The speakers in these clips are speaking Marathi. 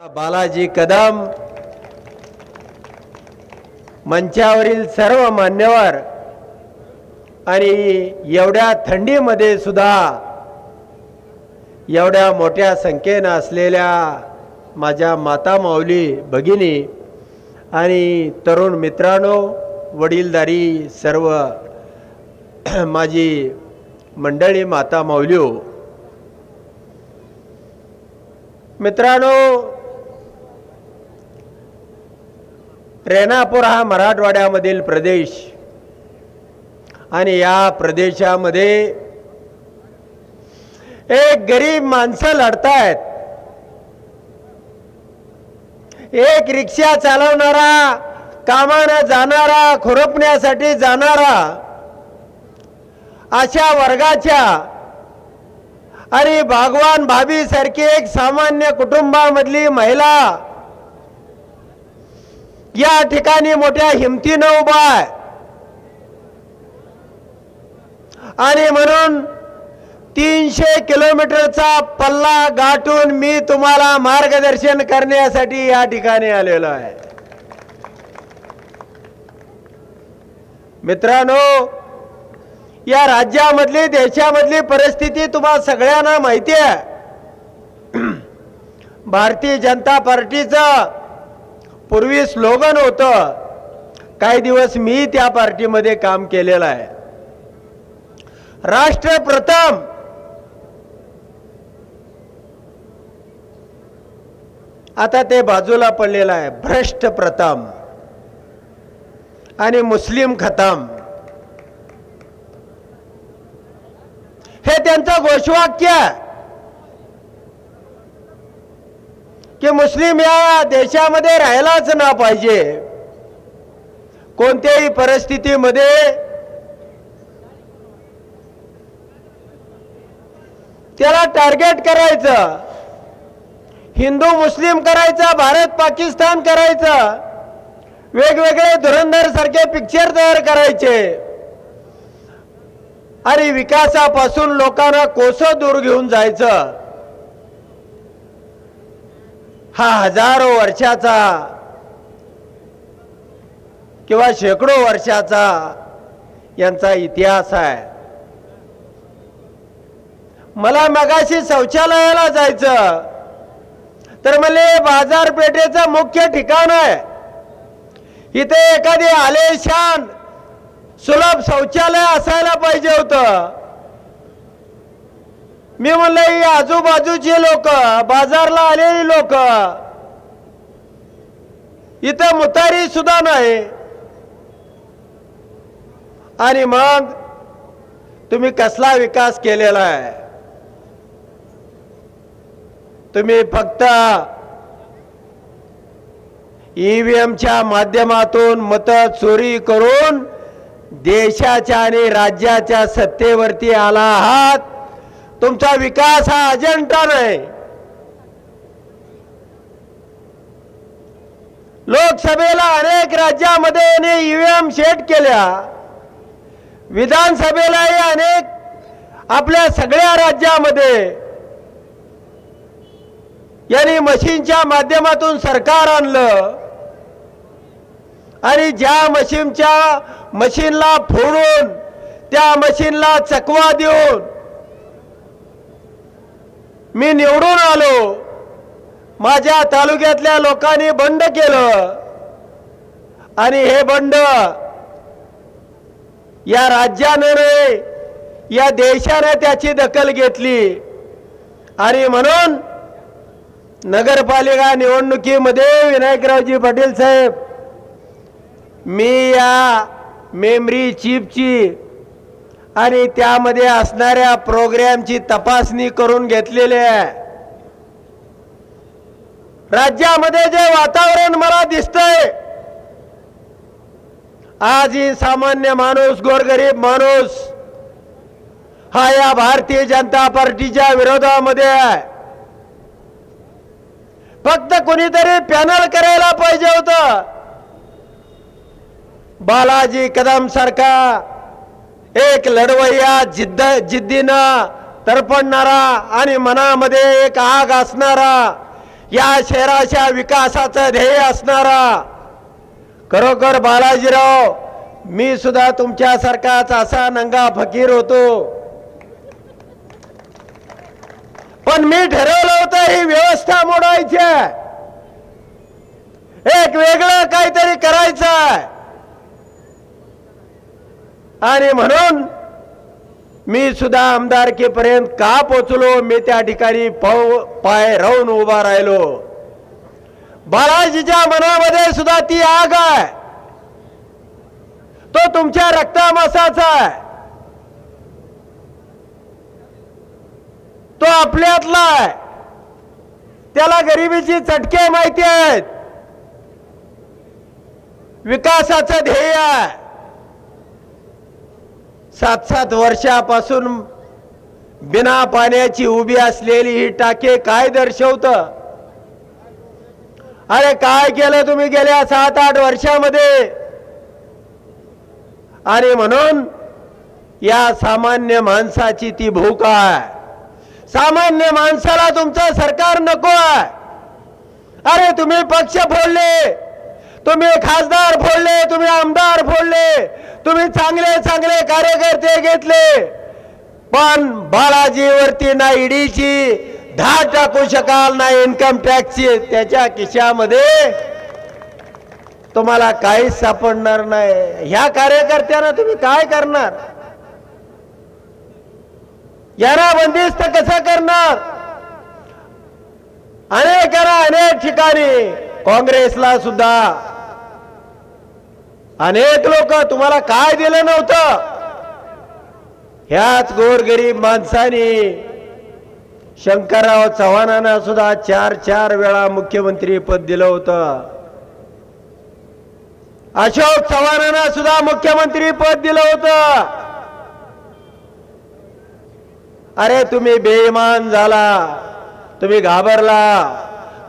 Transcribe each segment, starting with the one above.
बालाजी कदम, मंचावरील सर्व मान्यवर आणि एवढ्या थंडीमध्ये सुद्धा एवढ्या मोठ्या संख्येने असलेल्या माझ्या माता माऊली भगिनी आणि तरुण मित्रांनो, वडीलधारी सर्व माझी मंडळी, माता माऊलीओ, मित्रांनो, रेणापूर हा मराठवाड्यामधील प्रदेश आणि या प्रदेशामध्ये एक गरीब माणसं लढतायत. एक रिक्षा चालवणारा, कामाला जाणारा, खुरपण्यासाठी जाणारा, अशा वर्गाच्या आणि भगवान भाभी सारखी एक सामान्य कुटुंबामधली महिला या ठिकाणी मोठ्या हिमतीनं उभा आहे. आणि म्हणून 300 किलोमीटरचा पल्ला गाठून मी तुम्हाला मार्गदर्शन करण्यासाठी या ठिकाणी आलेलो आहे. मित्रांनो, या राज्यामधली, देशामधली परिस्थिती तुम्हाला सगळ्यांना माहिती आहे. भारतीय जनता पार्टीचं पूर्वी स्लोगन होतं, काही दिवस मी त्या पार्टीमध्ये काम केलेलं आहे, राष्ट्र प्रथम. आता ते बाजूला पडलेलं आहे, भ्रष्ट प्रथम आणि मुस्लिम खतम, हे त्यांचं घोषवाक्य आहे की मुस्लिम या देशामध्ये राहायलाच ना पाहिजे. कोणत्याही परिस्थितीमध्ये त्याला टार्गेट करायचं, हिंदू मुस्लिम करायचं, भारत पाकिस्तान करायचं, वेगवेगळे धुरंधर सारखे पिक्चर तयार करायचे आणि विकासापासून लोकांना कोसं दूर घेऊन जायचं. हा हजारो वर्षाचा किंवा शेकडो वर्षाचा यांचा इतिहास आहे. मला मगाशी शौचालयाला जायचं तर मला बाजारपेठेचं मुख्य ठिकाण आहे, इथे एखादी आलेशान सुलभ शौचालय असायला पाहिजे होतं. मी म्हणलं, ही आजूबाजूची लोक, बाजारला आलेली लोक, इथं मुतारी सुद्धा नाही. आणि मग तुम्ही कसला विकास केलेला आहे? तुम्ही फक्त ईव्हीएमच्या माध्यमातून मत चोरी करून देशाच्या आणि राज्याच्या सत्तेवरती आला आहात. तुमचा विकास हा अजेंडा नाही. लोकसभेला अनेक राज्यामध्ये ईव्हीएम सेट केल्या, विधानसभेलाही अनेक आपल्या सगळ्या राज्यामध्ये यांनी मशीनच्या माध्यमातून सरकार आणलं आणि ज्या मशीनला फोडून, त्या मशीनला चकवा देऊन मी निवडून आलो. माझ्या तालुक्यातल्या लोकांनी बंड केलं आणि हे बंड या राज्याने नाही, या देशाने त्याची दखल घेतली. आणि म्हणून नगरपालिका निवडणुकीमध्ये विनायकरावजी पाटील साहेब, मी या मेमरी चिपची आणि त्यामध्ये असणाऱ्या प्रोग्रॅमची तपासणी करून घेतलेली आहे. राज्यामध्ये जे वातावरण मला दिसतंय, आज ही सामान्य माणूस, गोरगरीब माणूस हा या भारतीय जनता पार्टीच्या विरोधामध्ये आहे. फक्त कोणीतरी पॅनल करायला पाहिजे होतं. बालाजी कदम सारखा एक लढवय्या, जिद्दीनं तडफडणारा आणि मनामध्ये एक आग असणारा या शहराच्या विकासाचं ध्येय असणारा खरोखर बालाजीराव, मी सुद्धा तुमच्यासारखाच असा नंगा फकीर होतो, पण मी ठरवलं होतं ही व्यवस्था मोडायची आहे, एक वेगळं काहीतरी करायचं आहे, आणि म्हणून मी सुद्धा आमदारकीपर्यंत का पोचलो, मी त्या ठिकाणी पाय राहून उभा राहिलो. बालाजीच्या मनामध्ये सुद्धा ती आग आहे, तो तुमच्या रक्तामासाचा आहे, तो आपल्यातला आहे, त्याला गरिबीची चटके माहिती आहेत, विकासाचं ध्येय आहे. 7-7 वर्षापासून बिना पाण्याची उभी असलेली ही टाके काय दर्शवतं? अरे काय केलं तुम्ही गेल्या 7-8 वर्षामध्ये? आणि म्हणून या सामान्य माणसाची ती भूक आहे. सामान्य माणसाला तुमचं सरकार नको आहे. अरे तुम्ही पक्ष फोडले, तुम्ही खासदार फोडले, तुम्ही आमदार फोडले, तुम्ही चांगले चांगले कार्यकर्ते घेतले, पण बालाजीवरती ना ईडीची धाड टाकू शकाल ना इन्कम टॅक्सची. त्याच्या खिशामध्ये तुम्हाला काहीच सापडणार नाही. ह्या कार्यकर्त्यांना तुम्ही काय करणार? यांना बंदिस्त कसं करणार? अनेक ठिकाणी काँग्रेसला सुद्धा अनेक लोक तुम्हाला काय दिलं नव्हतं, ह्याच गोरगरीब माणसांनी शंकरराव चव्हाणांना सुद्धा 4 वेळा मुख्यमंत्री पद दिलं होतं. अशोक चव्हाणांना सुद्धा मुख्यमंत्री पद दिलं होतं. अरे तुम्ही बेईमान झाला, तुम्ही घाबरला,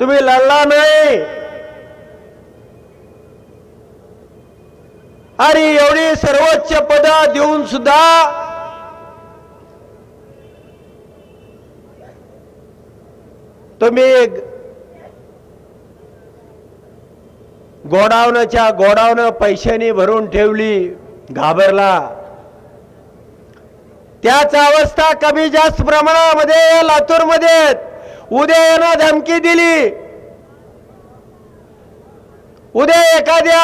तुम्ही लढला नाही. आणि एवढी सर्वोच्च पद देऊन सुद्धा तुम्ही गोडाऊन पैशांनी भरून ठेवली, घाबरला. त्याच अवस्था कमी जास्त प्रमाणामध्ये लातूरमध्ये उद्या यांना धमकी दिली, उद्या एखाद्या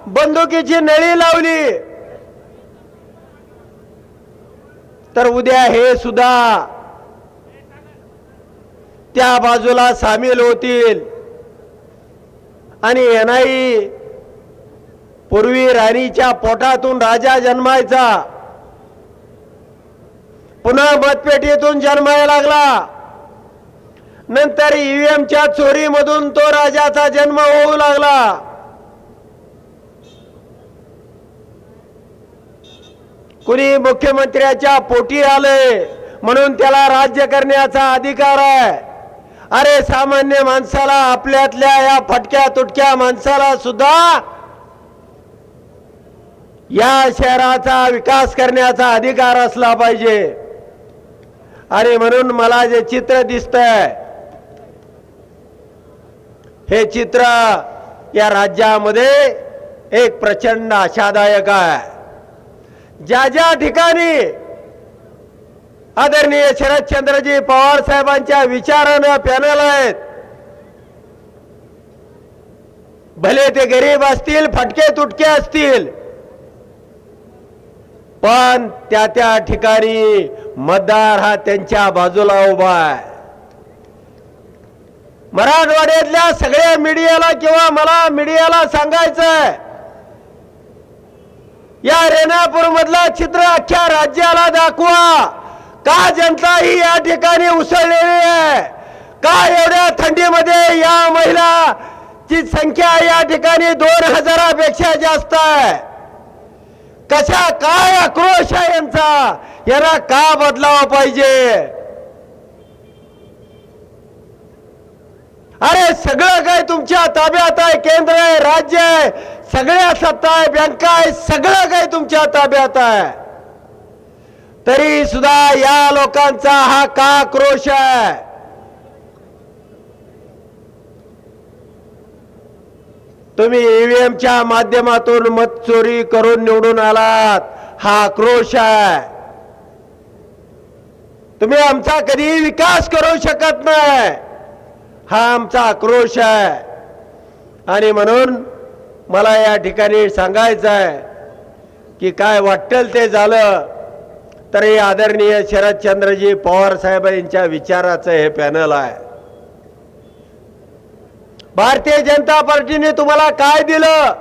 बंदुकीची नळी लावली तर उद्या हे सुद्धा त्या बाजूला सामील होतील. आणि एनआई पूर्वी राणीच्या पोटातून राजा जन्मायचा, पुन्हा मतपेटीतून जन्मायला लागला, नंतर ईव्हीएमच्या चोरीमधून तो राजाचा जन्म होऊ लागला. कुणी मुख्यमंत्र्याच्या पोटी आले म्हणून त्याला राज्य करण्याचा अधिकार आहे. अरे सामान्य माणसाला, आपल्यातल्या या फटक्या तुटक्या माणसाला सुद्धा या शहराचा विकास करण्याचा अधिकार असला पाहिजे. आणि म्हणून मला जे चित्र दिसतंय, हे चित्र या राज्यामध्ये एक प्रचंड आशादायक आहे. ज्या ठिकाणी आदरणीय शरदचंद्रजी पवार साहेबांच्या विचारानं पॅनल आहेत, भले ते गरीब असतील, फटके तुटके असतील, पण त्या ठिकाणी मतदार हा त्यांच्या बाजूला उभा आहे. मराठवाड्यातल्या सगळ्या मीडियाला किंवा मला मीडियाला सांगायचंय, या रेणापूर मधला चित्र अख्ख्या राज्याला दाखवा. का जनता ही या ठिकाणी उसळलेली आहे? का एवढ्या थंडीमध्ये या महिलाची संख्या या ठिकाणी 2000पेक्षा जास्त आहे? कशा काय आक्रोश आहे यांचा? याला का बदलावा पाहिजे? अरे सगळं काय तुमच्या ताब्यात आहे, केंद्र आहे, राज्य आहे, सगळ्या सत्ता आहे, बँका आहे, सगळं काय तुमच्या ताब्यात आहे. तरी सुद्धा या लोकांचा हा का आक्रोश आहे? तुम्ही ईव्हीएमच्या माध्यमातून मत चोरी करून निवडून आलात, हा आक्रोश आहे. तुम्ही आमचा कधी विकास करू शकत नाही, हा आमचा आक्रोश आहे. आणि म्हणून मला या ठिकाणी सांगायचं आहे की काय वाटेल ते झालं तरी आदरणीय शरदचंद्रजी पवार साहेब यांच्या विचाराचं हे पॅनल आहे. भारतीय जनता पार्टीने तुम्हाला काय दिलं?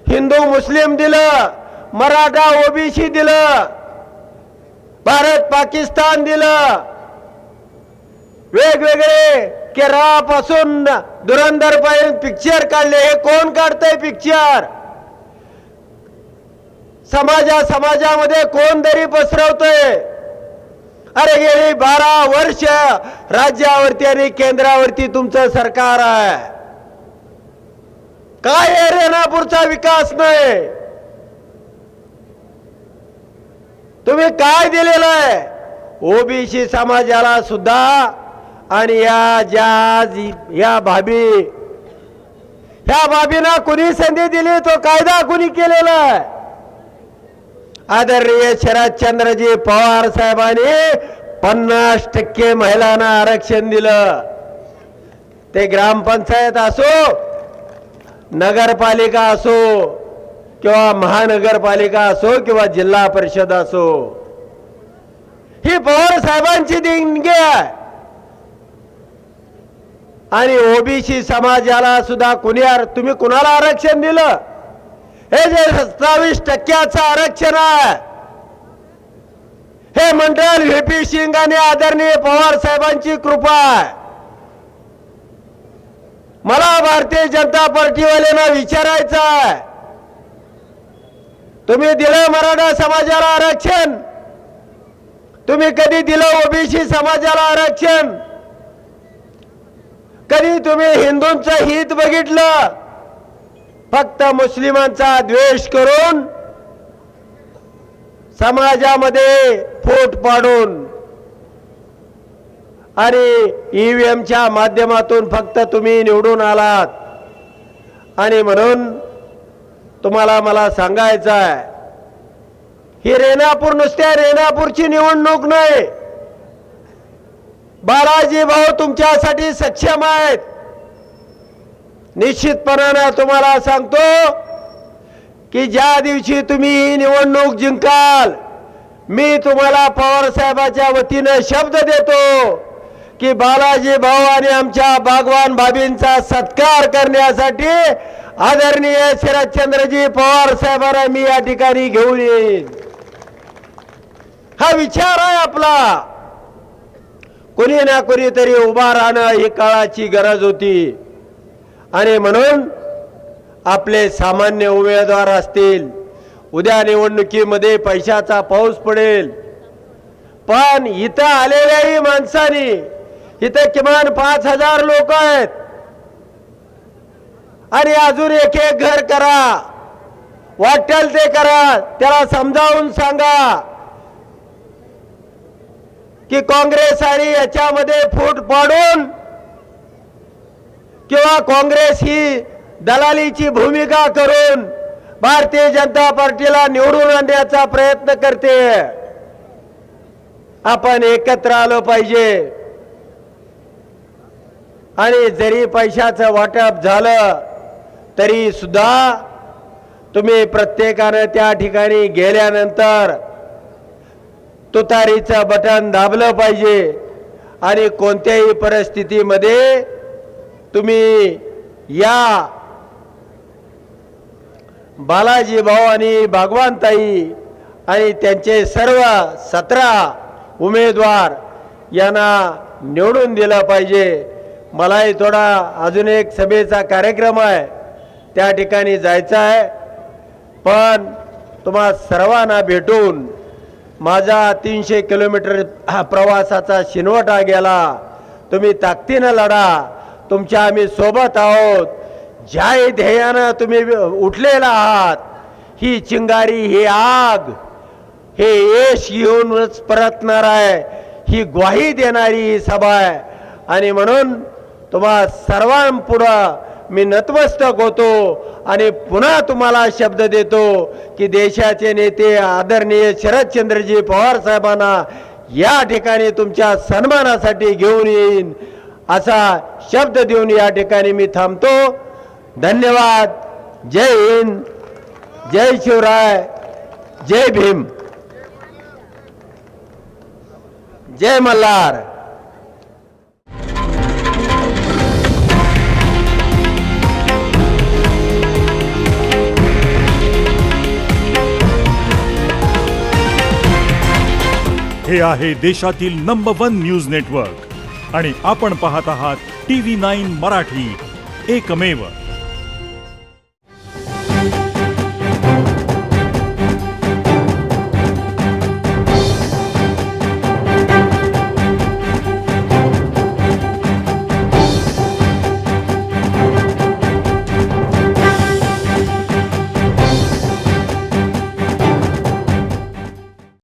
हिंदू मुस्लिम दिलं, मराठा ओबीसी दिलं, भारत पाकिस्तान दिलं, वेगवेगळे केरळापासून धुरंधरपर्यंत पिक्चर काढले. हे कोण काढतंय पिक्चर? समाजामध्ये कोण दरी पसरवतोय? अरे गेली 12 वर्ष राज्यावरती आणि केंद्रावरती तुमचं सरकार आहे. काय रेणापूरचा विकास नाही? तुम्ही काय दिलेलं आहे? ओबीसी समाजाला सुद्धा आणि या भाबींना कुणी संधी दिली? तो कायदा कुणी केलेला आहे? आदरणीय शरदचंद्रजी पवार साहेबांनी 50% महिलांना आरक्षण दिलं. ते ग्रामपंचायत असो, नगरपालिका असो किंवा महानगरपालिका असो किंवा जिल्हा परिषद असो, ही पवार साहेबांची देणगी आहे. आणि ओबीसी समाजाला सुद्धा तुम्ही कुणाला आरक्षण दिलं? हे जे 27% आरक्षण आहे, हे मंडळ व्हीपी सिंग आणि आदरणीय पवार साहेबांची कृपा आहे. मला भारतीय जनता पार्टीवाल्यांना विचारायचं आहे, तुम्ही दिलं मराठा समाजाला आरक्षण? तुम्ही कधी दिलं ओबीसी समाजाला आरक्षण? कधी तुम्ही हिंदूंचं हित बघितलं? फक्त मुस्लिमांचा द्वेष करून, समाजामध्ये फूट पाडून आणि ईव्हीएमच्या माध्यमातून फक्त तुम्ही निवडून आलात. आणि म्हणून तुम्हाला मला सांगायचं आहे, ही रेणापूर नुसत्या रेणापूरची निवडणूक नाही. बाळाजी भाऊ तुमच्यासाठी सक्षम आहेत. निश्चितपणाने तुम्हाला सांगतो की ज्या दिवशी तुम्ही ही निवडणूक जिंकाल, मी तुम्हाला पवार साहेबांच्या वतीने शब्द देतो की बाळाजी भाऊ आणि आमच्या बागवान भाभींचा सत्कार करण्यासाठी आदरणीय शरदचंद्रजी पवार साहेबांना मी या ठिकाणी घेऊन येईन. हा विचार आहे आपला. कोणी ना कोणीतरी उभा राहणं ही काळाची गरज होती. आणि म्हणून आपले सामान्य उमेदवार असतील, उद्या निवडणुकीमध्ये पैशाचा पाऊस पडेल, पण इथं आलेल्याही माणसांनी, इथं किमान 5000 लोक आहेत आणि अजून एक घर करा, वाटेल ते करा. त्याला समजावून सांगा की काँग्रेस आणि याच्यामध्ये फूट पाडून किंवा काँग्रेस ही दलालीची भूमिका करून भारतीय जनता पार्टीला निवडून आणण्याचा प्रयत्न करते. आपण एकत्र आलो पाहिजे. आणि जरी पैशाचं वाटप झालं तरी सुद्धा तुम्ही प्रत्येकाने त्या ठिकाणी गेल्यानंतर तुतारीचं बटन दाबलं पाहिजे. आणि कोणत्याही परिस्थितीमध्ये तुम्ही या बालाजी भाऊ आणि भगवानताई आणि त्यांचे सर्व 17 उमेदवार यांना निवडून दिलं पाहिजे. मलाही थोडा अजून एक सभेचा कार्यक्रम आहे, त्या ठिकाणी जायचं आहे. पण तुम्हा सर्वांना भेटून माझा 300 किलोमीटर प्रवासाचा शिनवटा गेला. तुम्ही ताकदीनं लढा, तुमच्या आम्ही सोबत आहोत. ज्या ध्येयानं तुम्ही उठलेला आहात, ही चिंगारी, ही आग, हे यश येऊनच परतणार आहे, ही ग्वाही देणारी ही सभा आहे. आणि म्हणून तुम्हा सर्वांपुढं मी नतमस्तक होतो आणि पुन्हा तुम्हाला शब्द देतो की देशाचे नेते आदरणीय शरदचंद्रजी पवार साहेबांना या ठिकाणी तुमच्या सन्मानासाठी घेऊन येईन असा शब्द देऊन या ठिकाणी मी थांबतो. धन्यवाद. जय हिंद, जय शिवराय, जय भीम, जय मल्हार. हे आहे देशातील नंबर 1 न्यूज नेटवर्क आणि आपण पाहत आहात TV9 मराठी, एकमेव.